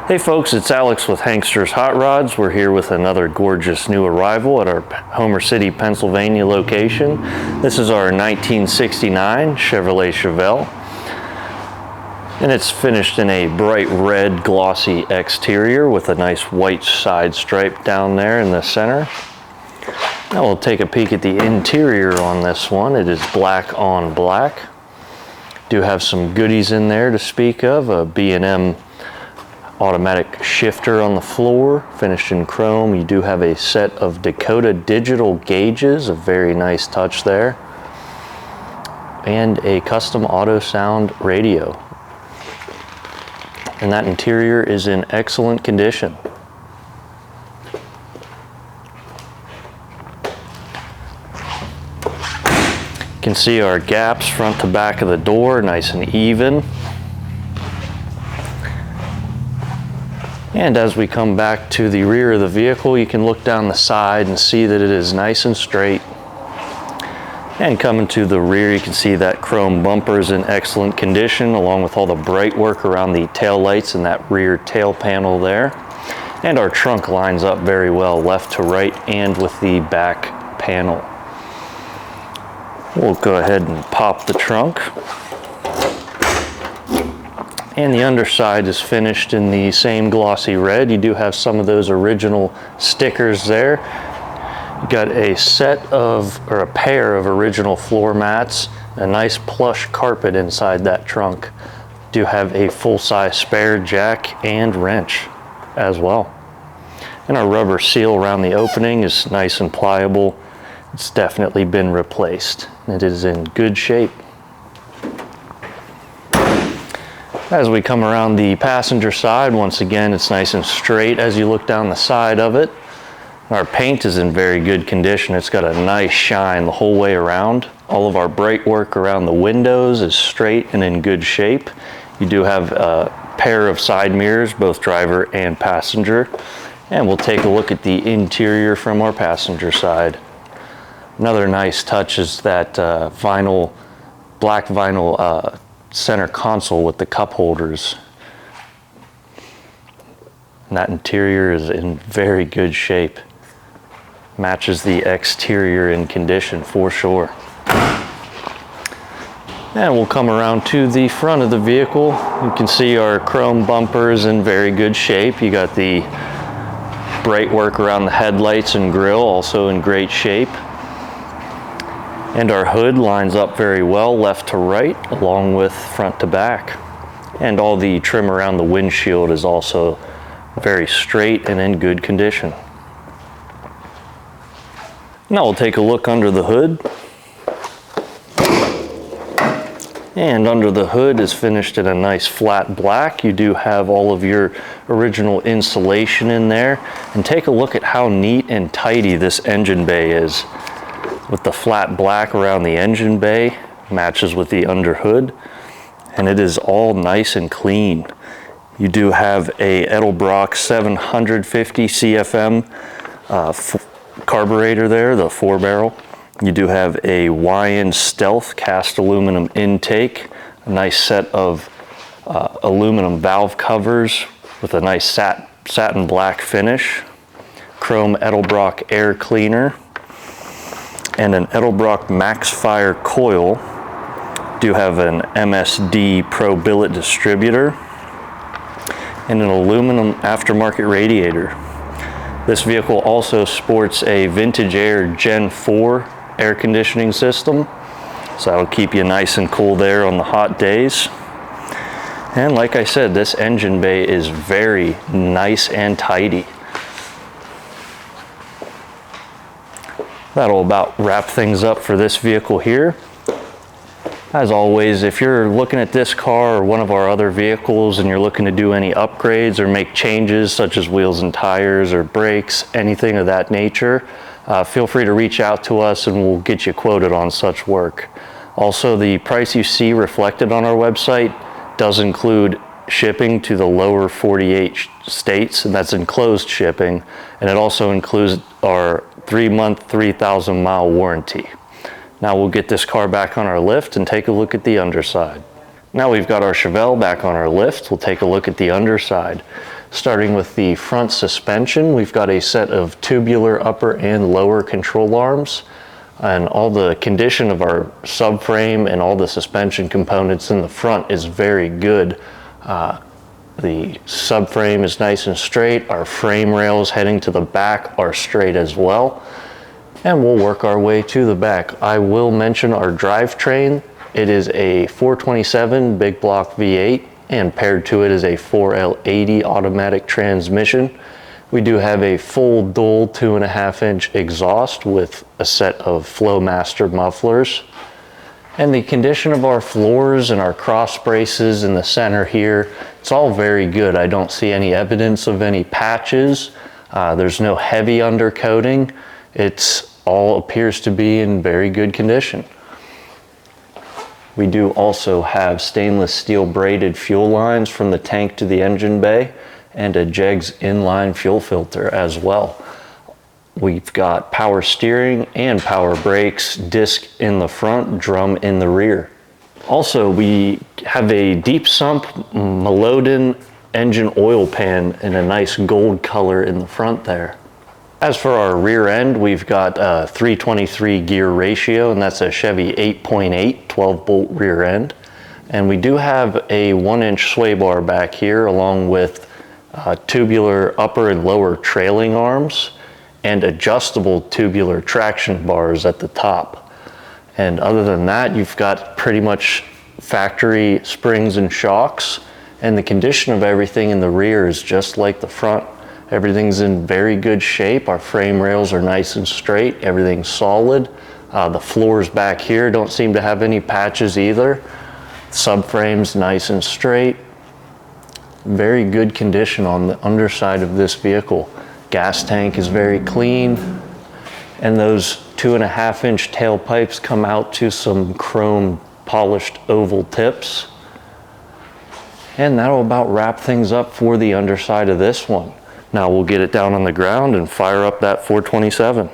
Hey folks, it's Alex with Hankster's Hot Rods. We're here with another gorgeous new arrival at our Homer City, Pennsylvania location. This is our 1969 Chevrolet Chevelle. And it's finished in a bright red glossy exterior with a nice white side stripe down there in the center. Now we'll take a peek at the interior on this one. It is black on black. Do have some goodies in there to speak of. A B&M automatic shifter on the floor, finished in chrome. You do have a set of Dakota digital gauges, a very nice touch there, and a custom Autosound radio. And that interior is in excellent condition. You can see our gaps front to back of the door, nice and even. And as we come back to the rear of the vehicle, you can look down the side and see that it is nice and straight. And coming to the rear, you can see that chrome bumper is in excellent condition, along with all the bright work around the tail lights and that rear tail panel there. And our trunk lines up very well, left to right and with the back panel. We'll go ahead and pop the trunk. And the underside is finished in the same glossy red. You do have some of those original stickers there. You got a set of, or a pair of original floor mats, a nice plush carpet inside that trunk. Do have a full-size spare jack and wrench as well. And our rubber seal around the opening is nice and pliable. It's definitely been replaced. It is in good shape. As we come around the passenger side, once again, it's nice and straight as you look down the side of it. Our paint is in very good condition. It's got a nice shine the whole way around. All of our bright work around the windows is straight and in good shape. You do have a pair of side mirrors, both driver and passenger. And we'll take a look at the interior from our passenger side. Another nice touch is that black vinyl center console with the cup holders. And that interior is in very good shape. Matches the exterior in condition for sure. And we'll come around to the front of the vehicle. You can see our chrome bumpers in very good shape. You got the bright work around the headlights and grille, also in great shape. And our hood lines up very well left to right, along with front to back. And all the trim around the windshield is also very straight and in good condition. Now we'll take a look under the hood. And under the hood is finished in a nice flat black. You do have all of your original insulation in there. And take a look at how neat and tidy this engine bay is. With the flat black around the engine bay, matches with the under hood, and it is all nice and clean. You do have a Edelbrock 750 CFM carburetor there, the 4-barrel. You do have a Weiand Stealth cast aluminum intake, a nice set of aluminum valve covers with a nice satin black finish, chrome Edelbrock air cleaner, and an Edelbrock MaxFire coil. Do have an MSD Pro Billet distributor and an aluminum aftermarket radiator. This vehicle also sports a Vintage Air Gen 4 air conditioning system, so that'll keep you nice and cool there on the hot days. And like I said, this engine bay is very nice and tidy. That'll about wrap things up for this vehicle here. As always, if you're looking at this car or one of our other vehicles and you're looking to do any upgrades or make changes such as wheels and tires or brakes, anything of that nature, feel free to reach out to us and we'll get you quoted on such work. Also, the price you see reflected on our website does include shipping to the lower 48 states, and that's enclosed shipping, and it also includes our 3-month, 3,000-mile warranty. Now we'll get this car back on our lift and take a look at the underside. Now we've got our Chevelle back on our lift, we'll take a look at the underside. Starting with the front suspension, we've got a set of tubular upper and lower control arms. And all the condition of our subframe and all the suspension components in the front is very good. The subframe is nice and straight. Our frame rails heading to the back are straight as well. And we'll work our way to the back. I will mention our drivetrain. It is a 427 big block V8, and paired to it is a 4L80 automatic transmission. We do have a full dual 2.5-inch exhaust with a set of Flowmaster mufflers. And the condition of our floors and our cross braces in the center here, it's all very good. I don't see any evidence of any patches. There's no heavy undercoating. It's all appears to be in very good condition. We do also have stainless steel braided fuel lines from the tank to the engine bay and a Jegs inline fuel filter as well. We've got power steering and power brakes, disc in the front, drum in the rear. Also, we have a deep sump Milodon engine oil pan in a nice gold color in the front there. As for our rear end, we've got a 323 gear ratio, and that's a Chevy 8.8 12-bolt rear end. And we do have a 1-inch sway bar back here, along with tubular upper and lower trailing arms and adjustable tubular traction bars at the top. And other than that, you've got pretty much factory springs and shocks, and the condition of everything in the rear is just like the front. Everything's in very good shape. Our frame rails are nice and straight. Everything's solid. The floors back here don't seem to have any patches either. Subframe's nice and straight. Very good condition on the underside of this vehicle. Gas tank is very clean, and those 2.5-inch tailpipes come out to some chrome polished oval tips. And that'll about wrap things up for the underside of this one. Now we'll get it down on the ground and fire up that 427.